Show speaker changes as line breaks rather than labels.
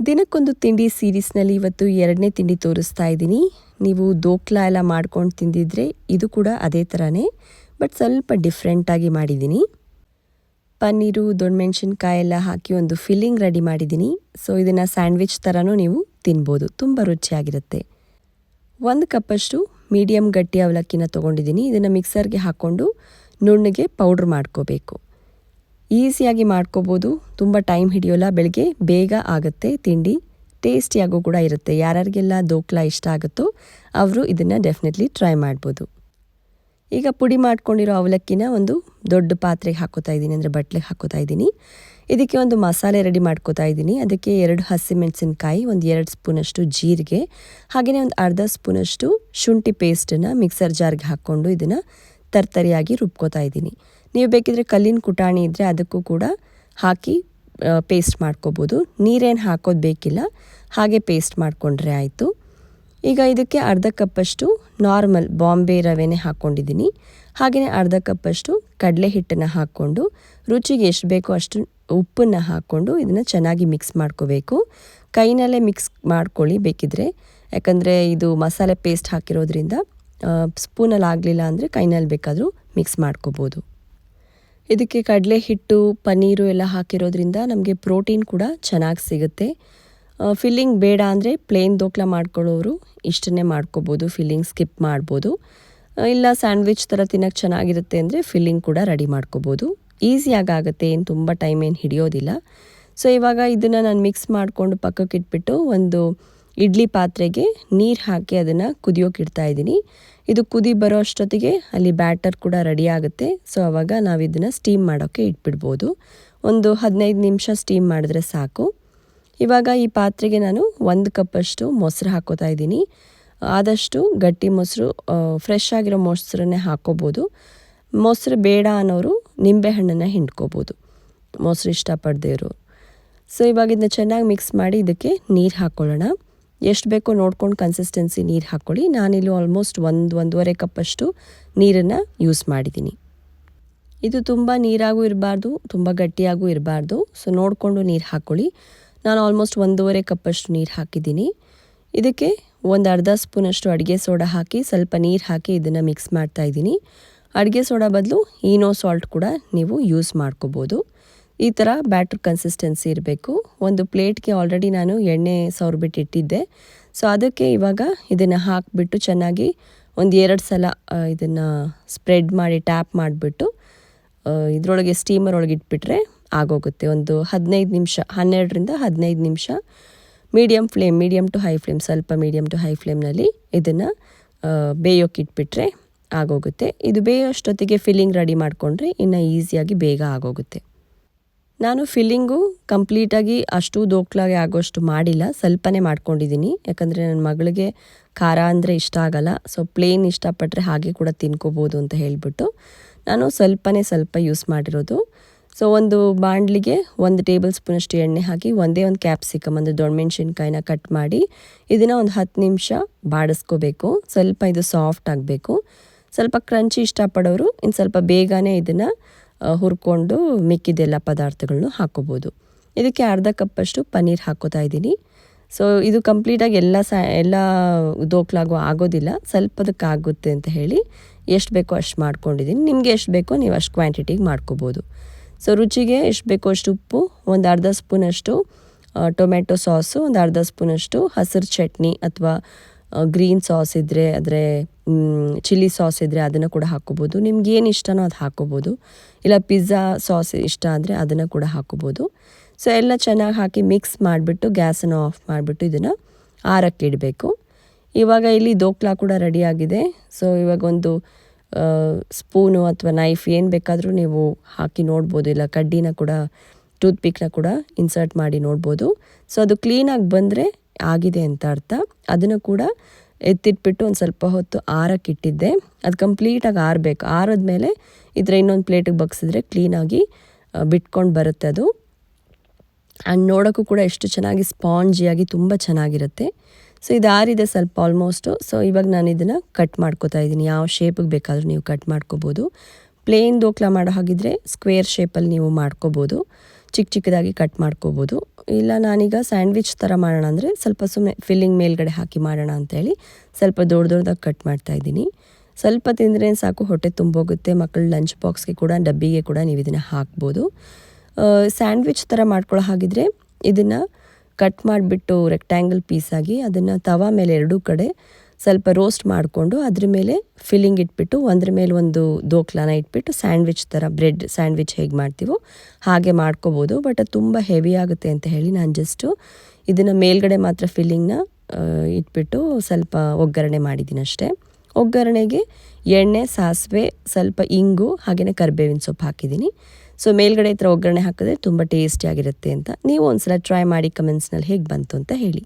ದಿನಕ್ಕೊಂದು ತಿಂಡಿ ಸೀರೀಸ್ನಲ್ಲಿ ಇವತ್ತು 2ನೇ ತಿಂಡಿ ತೋರಿಸ್ತಾ ಇದ್ದೀನಿ. ನೀವು ದೋಕ್ಲಾ ಎಲ್ಲ ಮಾಡ್ಕೊಂಡು ತಿಂದಿದ್ರೆ ಇದು ಕೂಡ ಅದೇ ಥರನೇ, ಬಟ್ ಸ್ವಲ್ಪ ಡಿಫ್ರೆಂಟಾಗಿ ಮಾಡಿದ್ದೀನಿ. ಪನ್ನೀರು, ದೊಣ್ಣಮೆಣಸಿನ್ಕಾಯಿ ಎಲ್ಲ ಹಾಕಿ ಒಂದು ಫಿಲ್ಲಿಂಗ್ ರೆಡಿ ಮಾಡಿದ್ದೀನಿ. ಸೊ ಇದನ್ನು ಸ್ಯಾಂಡ್ವಿಚ್ ಥರನೂ ನೀವು ತಿನ್ಬೋದು, ತುಂಬ ರುಚಿಯಾಗಿರುತ್ತೆ. 1 ಕಪ್ಪಷ್ಟು ಮೀಡಿಯಮ್ ಗಟ್ಟಿ ಅವಲಕ್ಕಿನ ತೊಗೊಂಡಿದ್ದೀನಿ. ಇದನ್ನು ಮಿಕ್ಸರ್ಗೆ ಹಾಕ್ಕೊಂಡು ನುಣ್ಣಗೆ ಪೌಡ್ರ್ ಮಾಡ್ಕೋಬೇಕು. ಈಸಿಯಾಗಿ ಮಾಡ್ಕೋಬೋದು, ತುಂಬ ಟೈಮ್ ಹಿಡಿಯೋಲ್ಲ, ಬೆಳಗ್ಗೆ ಬೇಗ ಆಗುತ್ತೆ ತಿಂಡಿ, ಟೇಸ್ಟಿಯಾಗೂ ಕೂಡ ಇರುತ್ತೆ. ಯಾರ್ಯಾರಿಗೆಲ್ಲ ದೋಕ್ಲಾ ಇಷ್ಟ ಆಗುತ್ತೋ ಅವರು ಇದನ್ನು ಡೆಫಿನೆಟ್ಲಿ ಟ್ರೈ ಮಾಡ್ಬೋದು. ಈಗ ಪುಡಿ ಮಾಡ್ಕೊಂಡಿರೋ ಅವಲಕ್ಕಿನ ಒಂದು ದೊಡ್ಡ ಪಾತ್ರೆಗೆ ಹಾಕೋತಾ ಇದ್ದೀನಿ, ಅಂದರೆ ಬಟ್ಲಿಗೆ ಹಾಕೋತಾ ಇದ್ದೀನಿ. ಇದಕ್ಕೆ ಒಂದು ಮಸಾಲೆ ರೆಡಿ ಮಾಡ್ಕೋತಾ ಇದ್ದೀನಿ. ಅದಕ್ಕೆ 2 ಹಸಿಮೆಣಸಿನ್ಕಾಯಿ, ಒಂದು 2 ಸ್ಪೂನಷ್ಟು ಜೀರಿಗೆ, ಹಾಗೆಯೇ ಒಂದು ಅರ್ಧ ಸ್ಪೂನಷ್ಟು ಶುಂಠಿ ಪೇಸ್ಟನ್ನು ಮಿಕ್ಸರ್ ಜಾರ್ಗೆ ಹಾಕ್ಕೊಂಡು ಇದನ್ನು ತರ್ತರಿಯಾಗಿ ರುಬ್ಕೋತಾ ಇದ್ದೀನಿ. ನೀವು ಬೇಕಿದ್ರೆ ಕಲ್ಲಿನ ಕುಟಾಣಿ ಇದ್ದರೆ ಅದಕ್ಕೂ ಕೂಡ ಹಾಕಿ ಪೇಸ್ಟ್ ಮಾಡ್ಕೋಬೋದು. ನೀರೇನು ಹಾಕೋದು ಬೇಕಿಲ್ಲ, ಹಾಗೆ ಪೇಸ್ಟ್ ಮಾಡಿಕೊಂಡ್ರೆ ಆಯಿತು. ಈಗ ಇದಕ್ಕೆ ಅರ್ಧ ಕಪ್ಪಷ್ಟು ನಾರ್ಮಲ್ ಬಾಂಬೆ ರವೆನೇ ಹಾಕ್ಕೊಂಡಿದ್ದೀನಿ. ಹಾಗೆಯೇ ಅರ್ಧ ಕಪ್ಪಷ್ಟು ಕಡಲೆ ಹಿಟ್ಟನ್ನು ಹಾಕ್ಕೊಂಡು ರುಚಿಗೆ ಎಷ್ಟು ಬೇಕೋ ಅಷ್ಟು ಉಪ್ಪನ್ನು ಹಾಕ್ಕೊಂಡು ಇದನ್ನು ಚೆನ್ನಾಗಿ ಮಿಕ್ಸ್ ಮಾಡ್ಕೋಬೇಕು. ಕೈನಲ್ಲೇ ಮಿಕ್ಸ್ ಮಾಡ್ಕೊಳ್ಳಿ ಬೇಕಿದ್ರೆ, ಯಾಕಂದರೆ ಇದು ಮಸಾಲೆ ಪೇಸ್ಟ್ ಹಾಕಿರೋದ್ರಿಂದ ಸ್ಪೂನಲ್ಲಿ ಆಗಲಿಲ್ಲ ಅಂದರೆ ಕೈನಲ್ಲಿ ಬೇಕಾದರೂ ಮಿಕ್ಸ್ ಮಾಡ್ಕೋಬೋದು. ಇದಕ್ಕೆ ಕಡಲೆ ಹಿಟ್ಟು, ಪನ್ನೀರು ಎಲ್ಲ ಹಾಕಿರೋದ್ರಿಂದ ನಮಗೆ ಪ್ರೋಟೀನ್ ಕೂಡ ಚೆನ್ನಾಗಿ ಸಿಗುತ್ತೆ. ಫಿಲ್ಲಿಂಗ್ ಬೇಡ ಅಂದರೆ ಪ್ಲೇನ್ ದೋಕ್ಲಾ ಮಾಡ್ಕೊಳ್ಳೋರು ಇಷ್ಟನ್ನೇ ಮಾಡ್ಕೋಬೋದು, ಫಿಲ್ಲಿಂಗ್ ಸ್ಕಿಪ್ ಮಾಡ್ಬೋದು. ಇಲ್ಲ ಸ್ಯಾಂಡ್ವಿಚ್ ಥರ ತಿನ್ನೋಕ್ಕೆ ಚೆನ್ನಾಗಿರುತ್ತೆ ಅಂದರೆ ಫಿಲ್ಲಿಂಗ್ ಕೂಡ ರೆಡಿ ಮಾಡ್ಕೋಬೋದು. ಈಸಿಯಾಗಿ ಆಗುತ್ತೆ, ಏನು ತುಂಬ ಟೈಮ್ ಏನು ಹಿಡಿಯೋದಿಲ್ಲ. ಸೊ ಇವಾಗ ಇದನ್ನು ನಾನು ಮಿಕ್ಸ್ ಮಾಡಿಕೊಂಡು ಪಕ್ಕಕ್ಕೆ ಇಟ್ಬಿಟ್ಟು ಒಂದು ಇಡ್ಲಿ ಪಾತ್ರೆಗೆ ನೀರು ಹಾಕಿ ಅದನ್ನು ಕುದಿಯೋಕೆ ಇಡ್ತಾ ಇದ್ದೀನಿ. ಇದು ಕುದಿ ಬರೋ ಅಷ್ಟೊತ್ತಿಗೆ ಅಲ್ಲಿ ಬ್ಯಾಟರ್ ಕೂಡ ರೆಡಿ ಆಗುತ್ತೆ. ಸೊ ಆವಾಗ ನಾವು ಇದನ್ನು ಸ್ಟೀಮ್ ಮಾಡೋಕ್ಕೆ ಇಟ್ಬಿಡ್ಬೋದು. ಒಂದು 15 ನಿಮಿಷ ಸ್ಟೀಮ್ ಮಾಡಿದ್ರೆ ಸಾಕು. ಇವಾಗ ಈ ಪಾತ್ರೆಗೆ ನಾನು 1 ಕಪ್ಪಷ್ಟು ಮೊಸರು ಹಾಕೋತಾ ಇದ್ದೀನಿ. ಆದಷ್ಟು ಗಟ್ಟಿ ಮೊಸರು, ಫ್ರೆಶ್ ಆಗಿರೋ ಮೊಸರನ್ನೇ ಹಾಕೋಬೋದು. ಮೊಸರು ಬೇಡ ಅನ್ನೋರು ನಿಂಬೆಹಣ್ಣನ್ನು ಹಿಂಡ್ಕೋಬೋದು, ಮೊಸರು ಇಷ್ಟಪಡದೇ ಇರೋರು. ಸೊ ಇವಾಗ ಇದನ್ನ ಚೆನ್ನಾಗಿ ಮಿಕ್ಸ್ ಮಾಡಿ ಇದಕ್ಕೆ ನೀರು ಹಾಕ್ಕೊಳ್ಳೋಣ. ಎಷ್ಟು ಬೇಕೋ ನೋಡ್ಕೊಂಡು ಕನ್ಸಿಸ್ಟೆನ್ಸಿ ನೀರು ಹಾಕ್ಕೊಳ್ಳಿ. ನಾನಿಲ್ಲಿ ಆಲ್ಮೋಸ್ಟ್ 1-1.5 ಕಪ್ಪಷ್ಟು ನೀರನ್ನು ಯೂಸ್ ಮಾಡಿದ್ದೀನಿ. ಇದು ತುಂಬ ನೀರಾಗೂ ಇರಬಾರ್ದು, ತುಂಬ ಗಟ್ಟಿಯಾಗೂ ಇರಬಾರ್ದು. ಸೊ ನೋಡಿಕೊಂಡು ನೀರು ಹಾಕ್ಕೊಳ್ಳಿ. ನಾನು ಆಲ್ಮೋಸ್ಟ್ 1.5 ಕಪ್ಪಷ್ಟು ನೀರು ಹಾಕಿದ್ದೀನಿ. ಇದಕ್ಕೆ ಒಂದು ಅರ್ಧ ಸ್ಪೂನಷ್ಟು ಅಡುಗೆ ಸೋಡಾ ಹಾಕಿ ಸ್ವಲ್ಪ ನೀರು ಹಾಕಿ ಇದನ್ನು ಮಿಕ್ಸ್ ಮಾಡ್ತಾಯಿದ್ದೀನಿ. ಅಡುಗೆ ಸೋಡಾ ಬದಲು ಈನೋ ಸಾಲ್ಟ್ ಕೂಡ ನೀವು ಯೂಸ್ ಮಾಡ್ಕೋಬೋದು. ಈ ಥರ ಬ್ಯಾಟ್ರ್ ಕನ್ಸಿಸ್ಟೆನ್ಸಿ ಇರಬೇಕು. ಒಂದು ಪ್ಲೇಟ್ಗೆ ಆಲ್ರೆಡಿ ನಾನು ಎಣ್ಣೆ ಸವರ್ಬಿಟ್ಟು ಇಟ್ಟಿದ್ದೆ. ಸೊ ಅದಕ್ಕೆ ಇವಾಗ ಇದನ್ನು ಹಾಕಿಬಿಟ್ಟು ಚೆನ್ನಾಗಿ ಒಂದು 2 ಸಲ ಇದನ್ನು ಸ್ಪ್ರೆಡ್ ಮಾಡಿ ಟ್ಯಾಪ್ ಮಾಡಿಬಿಟ್ಟು ಇದರೊಳಗೆ ಸ್ಟೀಮರ್ ಒಳಗೆ ಇಟ್ಬಿಟ್ರೆ ಆಗೋಗುತ್ತೆ. ಒಂದು 15 ನಿಮಿಷ, 12ರಿಂದ 15 ನಿಮಿಷ ಮೀಡಿಯಮ್ ಟು ಹೈ ಫ್ಲೇಮ್, ಸ್ವಲ್ಪ ಮೀಡಿಯಮ್ ಟು ಹೈ ಫ್ಲೇಮ್ನಲ್ಲಿ ಇದನ್ನು ಬೇಯೋಕೆ ಇಟ್ಬಿಟ್ರೆ ಆಗೋಗುತ್ತೆ. ಇದು ಬೇಯೋಷ್ಟೊತ್ತಿಗೆ ಫಿಲ್ಲಿಂಗ್ ರೆಡಿ ಮಾಡಿಕೊಂಡ್ರೆ ಇನ್ನು ಈಸಿಯಾಗಿ ಬೇಗ ಆಗೋಗುತ್ತೆ. ನಾನು ಫಿಲ್ಲಿಂಗು ಕಂಪ್ಲೀಟಾಗಿ ಅಷ್ಟು ದೋಕ್ಲಾಗೆ ಆಗೋಷ್ಟು ಮಾಡಿಲ್ಲ, ಸ್ವಲ್ಪನೇ ಮಾಡ್ಕೊಂಡಿದ್ದೀನಿ. ಯಾಕಂದರೆ ನನ್ನ ಮಗಳಿಗೆ ಖಾರ ಅಂದರೆ ಇಷ್ಟ ಆಗಲ್ಲ. ಸೊ ಪ್ಲೇನ್ ಇಷ್ಟಪಟ್ಟರೆ ಹಾಗೆ ಕೂಡ ತಿನ್ಕೋಬೋದು ಅಂತ ಹೇಳಿಬಿಟ್ಟು ನಾನು ಸ್ವಲ್ಪ ಯೂಸ್ ಮಾಡಿರೋದು. ಸೊ ಒಂದು ಬಾಣಲಿಗೆ 1 ಟೇಬಲ್ ಸ್ಪೂನಷ್ಟು ಎಣ್ಣೆ ಹಾಕಿ ಒಂದೇ ಒಂದು ಕ್ಯಾಪ್ಸಿಕಮ್ ಅಂದರೆ ದೊಣ್ಣಮೆಣಸಿನ್ಕಾಯಿನ ಕಟ್ ಮಾಡಿ ಇದನ್ನು ಒಂದು 10 ನಿಮಿಷ ಬಾಡಿಸ್ಕೋಬೇಕು. ಸ್ವಲ್ಪ ಇದು ಸಾಫ್ಟ್ ಆಗಬೇಕು. ಸ್ವಲ್ಪ ಕ್ರಂಚಿ ಇಷ್ಟಪಡೋರು ಇನ್ನು ಸ್ವಲ್ಪ ಬೇಗನೆ ಇದನ್ನು ಹುರ್ಕೊಂಡು ಮಿಕ್ಕಿದೆಲ್ಲ ಪದಾರ್ಥಗಳನ್ನು ಹಾಕೋಬೋದು. ಇದಕ್ಕೆ ಅರ್ಧ ಕಪ್ಪಷ್ಟು ಪನ್ನೀರ್ ಹಾಕೋತಾ ಇದ್ದೀನಿ. ಸೊ ಇದು ಕಂಪ್ಲೀಟಾಗಿ ಎಲ್ಲ ದೋಕ್ಲಾಗೂ ಆಗೋದಿಲ್ಲ, ಸ್ವಲ್ಪದಕ್ಕಾಗುತ್ತೆ ಅಂತ ಹೇಳಿ ಎಷ್ಟು ಬೇಕೋ ಅಷ್ಟು ಮಾಡ್ಕೊಂಡಿದ್ದೀನಿ. ನಿಮಗೆ ಎಷ್ಟು ಬೇಕೋ ನೀವು ಅಷ್ಟು ಕ್ವಾಂಟಿಟಿಗೆ ಮಾಡ್ಕೋಬೋದು. ಸೊ ರುಚಿಗೆ ಎಷ್ಟು ಬೇಕೋ ಅಷ್ಟು ಉಪ್ಪು, ಒಂದು ಅರ್ಧ ಸ್ಪೂನಷ್ಟು ಟೊಮೆಟೊ ಸಾಸು, ಒಂದು ಅರ್ಧ ಸ್ಪೂನಷ್ಟು ಹಸಿರು ಚಟ್ನಿ ಅಥವಾ ಗ್ರೀನ್ ಸಾಸ್ ಇದ್ದರೆ ಅಂದರೆ ಚಿಲ್ಲಿ ಸಾಸ್ ಇದ್ದರೆ ಅದನ್ನು ಕೂಡ ಹಾಕ್ಕೋಬೋದು. ನಿಮ್ಗೆ ಏನು ಇಷ್ಟನೋ ಅದು ಹಾಕ್ಕೋಬೋದು. ಇಲ್ಲ ಪಿಜ್ಜಾ ಸಾಸ್ ಇಷ್ಟ ಆದರೆ ಅದನ್ನು ಕೂಡ ಹಾಕ್ಕೋಬೋದು. ಸೊ ಎಲ್ಲ ಚೆನ್ನಾಗಿ ಹಾಕಿ ಮಿಕ್ಸ್ ಮಾಡಿಬಿಟ್ಟು ಗ್ಯಾಸನ್ನು ಆಫ್ ಮಾಡಿಬಿಟ್ಟು ಇದನ್ನು ಆರಕ್ಕೆ ಇಡಬೇಕು. ಇವಾಗ ಇಲ್ಲಿ ದೋಕ್ಲಾ ಕೂಡ ರೆಡಿಯಾಗಿದೆ. ಸೊ ಇವಾಗ ಒಂದು ಸ್ಪೂನು ಅಥವಾ ನೈಫ್ ಏನು ಬೇಕಾದರೂ ನೀವು ಹಾಕಿ ನೋಡ್ಬೋದು, ಇಲ್ಲ ಕಡ್ಡಿನ ಕೂಡ ಟೂತ್ಪಿಕ್ನ ಕೂಡ ಇನ್ಸರ್ಟ್ ಮಾಡಿ ನೋಡ್ಬೋದು. ಸೊ ಅದು ಕ್ಲೀನಾಗಿ ಬಂದರೆ ಆಗಿದೆ ಅಂತ ಅರ್ಥ. ಅದನ್ನು ಕೂಡ ಎತ್ತಿಟ್ಬಿಟ್ಟು ಒಂದು ಸ್ವಲ್ಪ ಹೊತ್ತು ಆರಕ್ಕೆ ಇಟ್ಟಿದ್ದೆ. ಅದು ಕಂಪ್ಲೀಟಾಗಿ ಆರಬೇಕು. ಆರಿದ್ಮೇಲೆ ಇದರ ಇನ್ನೊಂದು ಪ್ಲೇಟಿಗೆ ಬಗ್ಸಿದ್ರೆ ಕ್ಲೀನಾಗಿ ಬಿಟ್ಕೊಂಡು ಬರುತ್ತೆ ಅದು. ಆ್ಯಂಡ್ ನೋಡೋಕ್ಕೂ ಕೂಡ ಎಷ್ಟು ಚೆನ್ನಾಗಿ ಸ್ಪಾಂಜಿಯಾಗಿ ತುಂಬ ಚೆನ್ನಾಗಿರುತ್ತೆ. ಸೊ ಇದು ಆರಿದೆ ಸ್ವಲ್ಪ ಆಲ್ಮೋಸ್ಟು. ಸೊ ಇವಾಗ ನಾನು ಇದನ್ನು ಕಟ್ ಮಾಡ್ಕೋತಾ ಇದ್ದೀನಿ. ಯಾವ ಶೇಪಿಗೆ ಬೇಕಾದರೂ ನೀವು ಕಟ್ ಮಾಡ್ಕೋಬೋದು. ಪ್ಲೇನ್ ದೋಕ್ಲಾ ಮಾಡೋ ಹಾಗಿದ್ರೆ ಸ್ಕ್ವೇರ್ ಶೇಪಲ್ಲಿ ನೀವು ಮಾಡ್ಕೋಬೋದು. ಚಿಕ್ಕ ಚಿಕ್ಕದಾಗಿ ಕಟ್ ಮಾಡ್ಕೋಬೋದು. ಇಲ್ಲ ನಾನೀಗ ಸ್ಯಾಂಡ್ವಿಚ್ ಥರ ಮಾಡೋಣ ಅಂದರೆ ಸ್ವಲ್ಪ ಸುಮ್ಮನೆ ಫಿಲ್ಲಿಂಗ್ ಮೇಲ್ಗಡೆ ಹಾಕಿ ಮಾಡೋಣ ಅಂತೇಳಿ ಸ್ವಲ್ಪ ದೊಡ್ಡದಾಗಿ ಕಟ್ ಮಾಡ್ತಾಯಿದ್ದೀನಿ. ಸ್ವಲ್ಪ ತಿಂದರೆ ಸಾಕು, ಹೊಟ್ಟೆ ತುಂಬೋಗುತ್ತೆ. ಮಕ್ಕಳ ಲಂಚ್ ಬಾಕ್ಸ್ಗೆ ಕೂಡ, ಡಬ್ಬಿಗೆ ಕೂಡ ನೀವು ಇದನ್ನು ಹಾಕ್ಬೋದು. ಸ್ಯಾಂಡ್ವಿಚ್ ಥರ ಮಾಡ್ಕೊಳ್ಳೋ ಹಾಗಿದ್ರೆ ಇದನ್ನು ಕಟ್ ಮಾಡಿಬಿಟ್ಟು ರೆಕ್ಟ್ಯಾಂಗಲ್ ಪೀಸಾಗಿ ಅದನ್ನು ತವಾ ಮೇಲೆ ಎರಡೂ ಕಡೆ ಸ್ವಲ್ಪ ರೋಸ್ಟ್ ಮಾಡಿಕೊಂಡು ಅದ್ರ ಮೇಲೆ ಫಿಲ್ಲಿಂಗ್ ಇಟ್ಬಿಟ್ಟು ಒಂದ್ರ ಮೇಲೆ ಒಂದು ದೋಕ್ಲಾನ ಇಟ್ಬಿಟ್ಟು ಸ್ಯಾಂಡ್ವಿಚ್ ಥರ, ಬ್ರೆಡ್ ಸ್ಯಾಂಡ್ವಿಚ್ ಹೇಗೆ ಮಾಡ್ತೀವೋ ಹಾಗೆ ಮಾಡ್ಕೋಬೋದು. ಬಟ್ ಅದು ತುಂಬ ಹೆವಿ ಆಗುತ್ತೆ ಅಂತ ಹೇಳಿ ನಾನು ಜಸ್ಟು ಇದನ್ನು ಮೇಲ್ಗಡೆ ಮಾತ್ರ ಫಿಲ್ಲಿಂಗ್ನ ಇಟ್ಬಿಟ್ಟು ಸ್ವಲ್ಪ ಒಗ್ಗರಣೆ ಮಾಡಿದ್ದೀನಿ ಅಷ್ಟೇ. ಒಗ್ಗರಣೆಗೆ ಎಣ್ಣೆ, ಸಾಸಿವೆ, ಸ್ವಲ್ಪ ಇಂಗು, ಹಾಗೆಯೇ ಕರಿಬೇವಿನ ಸೊಪ್ಪು ಹಾಕಿದ್ದೀನಿ. ಸೊ ಮೇಲ್ಗಡೆ ಈ ಥರ ಒಗ್ಗರಣೆ ಹಾಕಿದ್ರೆ ತುಂಬ ಟೇಸ್ಟಿಯಾಗಿರುತ್ತೆ ಅಂತ. ನೀವು ಒಂದ್ಸಲ ಟ್ರೈ ಮಾಡಿ ಕಮೆಂಟ್ಸ್ನಲ್ಲಿ ಹೇಗೆ ಬಂತು ಅಂತ ಹೇಳಿ.